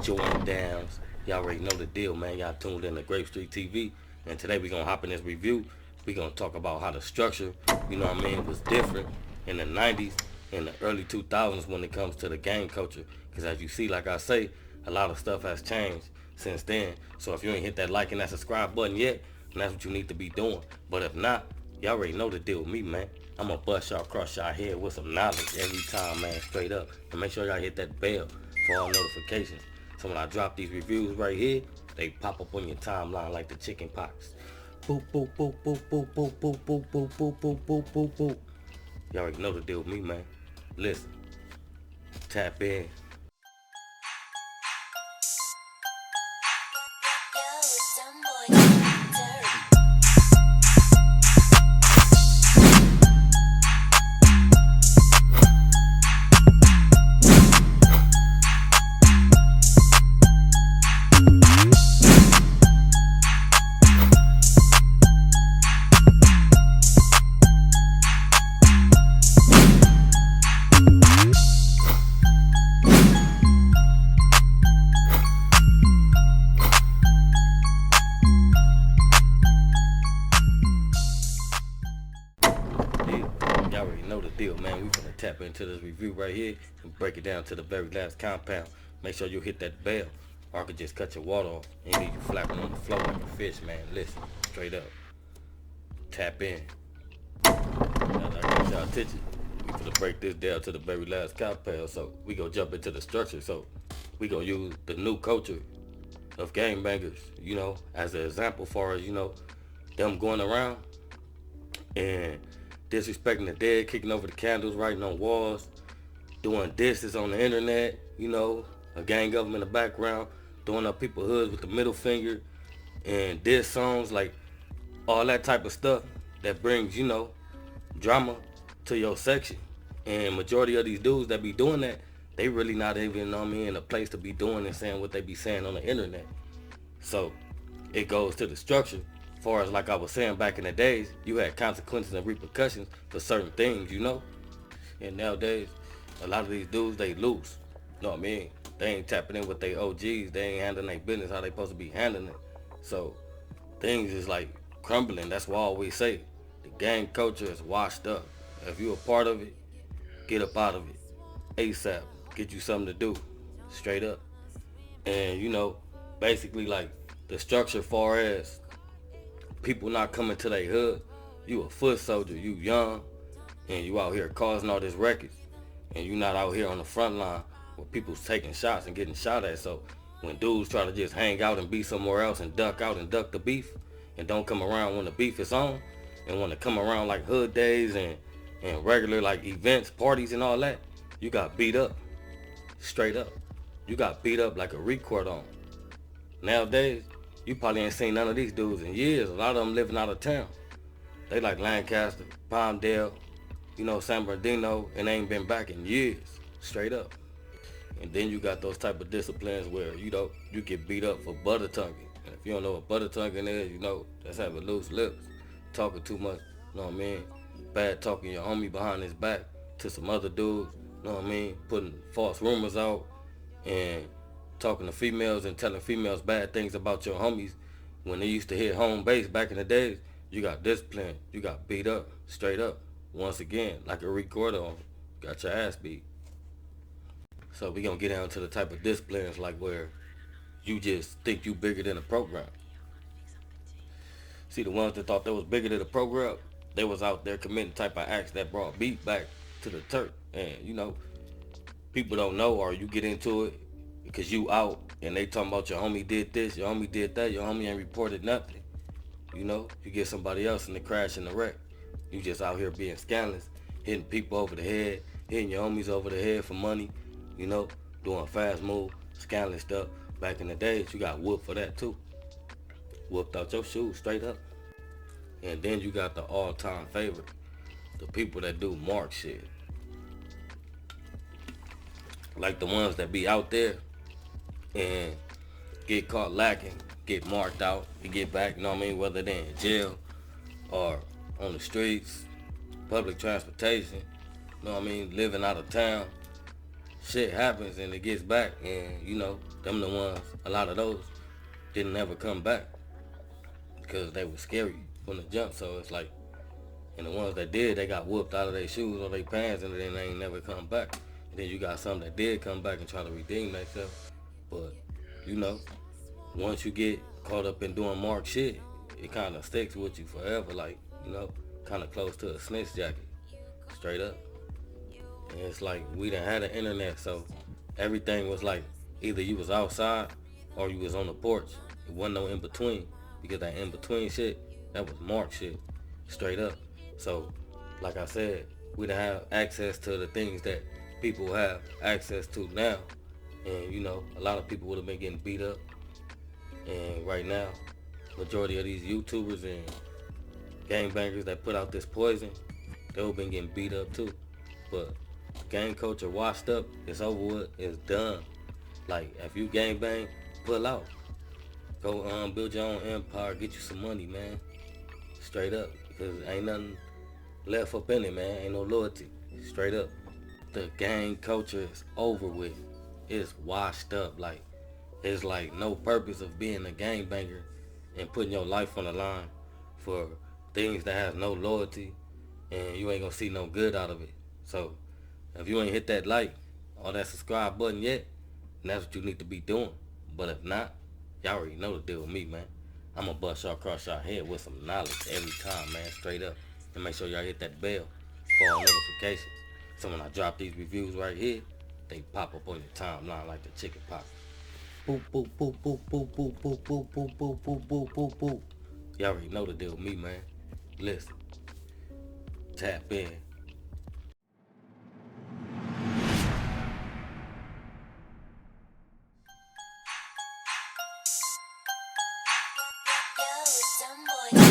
Jordan Downs. Y'all already know the deal, man. Y'all tuned in to Grape Street TV. And today we gonna hop in this review. We gonna talk about how the structure, you know what I mean, was different in the 90s and the early 2000s when it comes to the gang culture. Because as you see, like I say, a lot of stuff has changed since then. So if you ain't hit that like and that subscribe button yet, then that's what you need to be doing. But if not, y'all already know the deal with me, man. I'm gonna bust y'all across y'all head with some knowledge every time, man, straight up. And make sure y'all hit that bell for all notifications. So when I drop these reviews right here, they pop up on your timeline like the chicken pox. Boop, boop, boop, boop, boop, boop, boop, boop, boop, boop, boop, boop, boop, boop. Y'all already know the deal with me, man. Listen, tap in. Y'all already know the deal, man. We finna tap into this review right here and break it down to the very last compound. Make sure you hit that bell, or I could just cut your water off and leave you flapping on the floor like a fish, man. Listen, straight up. Tap in. Now I got y'all attention. We finna break this down to the very last compound, so we gonna jump into the structure. So we gonna use the new culture of gangbangers, you know, as an example far as, you know, them going around and disrespecting the dead, kicking over the candles, writing on walls, doing disses on the internet, you know, a gang of them in the background, throwing up people's hoods with the middle finger, and diss songs, like all that type of stuff that brings, you know, drama to your section. And majority of these dudes that be doing that, they really not even, you know what I mean, in a place to be doing and saying what they be saying on the internet. So it goes to the structure. As far as like I was saying back in the days, you had consequences and repercussions for certain things, you know. And nowadays, a lot of these dudes, they loose. You know what I mean? They ain't tapping in with their OGs. They ain't handling their business how they supposed to be handling it. So things is like crumbling. That's why I always say the gang culture is washed up. If you a part of it, get up out of it ASAP. Get you something to do, straight up. And you know, basically like the structure far as people not coming to their hood. You a foot soldier, you young, and you out here causing all this wreckage, and you not out here on the front line where people's taking shots and getting shot at. So when dudes try to just hang out and be somewhere else and duck out and duck the beef and don't come around when the beef is on, and want to come around like hood days and regular like events, parties and all that, you got beat up, straight up. You got beat up like a record on. Nowadays, you probably ain't seen none of these dudes in years. A lot of them living out of town. They like Lancaster, Palmdale, you know, San Bernardino, and they ain't been back in years, straight up. And then you got those type of disciplines where, you know, you get beat up for butter tonguing. And if you don't know what butter tonguing is, you know, that's having loose lips, talking too much, you know what I mean? Bad talking your homie behind his back to some other dudes, you know what I mean? Putting false rumors out and talking to females and telling females bad things about your homies when they used to hit home base back in the days. You got disciplined, you got beat up, straight up. Once again, like a recorder on, got your ass beat. So we gonna get down to the type of disciplines like where you just think you bigger than the program. See, the ones that thought they was bigger than the program, they was out there committing type of acts that brought beat back to the Turk. And you know, people don't know, or you get into it because you out and they talking about your homie did this, your homie did that, your homie ain't reported nothing. You know, you get somebody else in the crash and the wreck. You just out here being scandalous, hitting people over the head, hitting your homies over the head for money, you know, doing fast move, scandalous stuff. Back in the days, you got whooped for that too. Whooped out your shoes straight up. And then you got the all-time favorite, the people that do mark shit. Like the ones that be out there and get caught lacking, get marked out, and get back, you know what I mean, whether they're in jail or on the streets, public transportation, you know what I mean, living out of town, shit happens and it gets back, and them the ones. A lot of those didn't ever come back because they were scary from the jump. So it's like, and the ones that did, they got whooped out of their shoes or their pants, and then they ain't never come back. And then you got some that did come back and try to redeem themselves. But you know, once you get caught up in doing mark shit, it kind of sticks with you forever. Like, kind of close to a snitch jacket, straight up. And it's like we done had the internet, so everything was like either you was outside or you was on the porch. It wasn't no in between, because that in between shit, that was mark shit, straight up. So, like I said, we done have access to the things that people have access to now, and a lot of people would have been getting beat up. And right now, majority of these YouTubers and gangbangers that put out this poison, they would have been getting beat up too. But gang culture washed up, it's over with, it's done. Like, if you gangbang, pull out. Go build your own empire, get you some money, man. Straight up. Because ain't nothing left up in it, man. Ain't no loyalty. Straight up. The gang culture is over with. It's washed up. Like, it's like no purpose of being a gangbanger and putting your life on the line for things that has no loyalty, and you ain't gonna see no good out of it. So if you ain't hit that like or that subscribe button yet, then that's what you need to be doing. But if not, y'all already know the deal with me, man. I'm gonna bust y'all across y'all head with some knowledge every time, man, straight up. And make sure y'all hit that bell for all notifications. So when I drop these reviews right here, they pop up on your timeline like the chicken pox. Boop, boop, boop, boop, boop, boop, boop, boop, boop, boop, boop, boop, boop, boop. Y'all already know the deal with me, man. Listen. Tap in. Yo, some boy.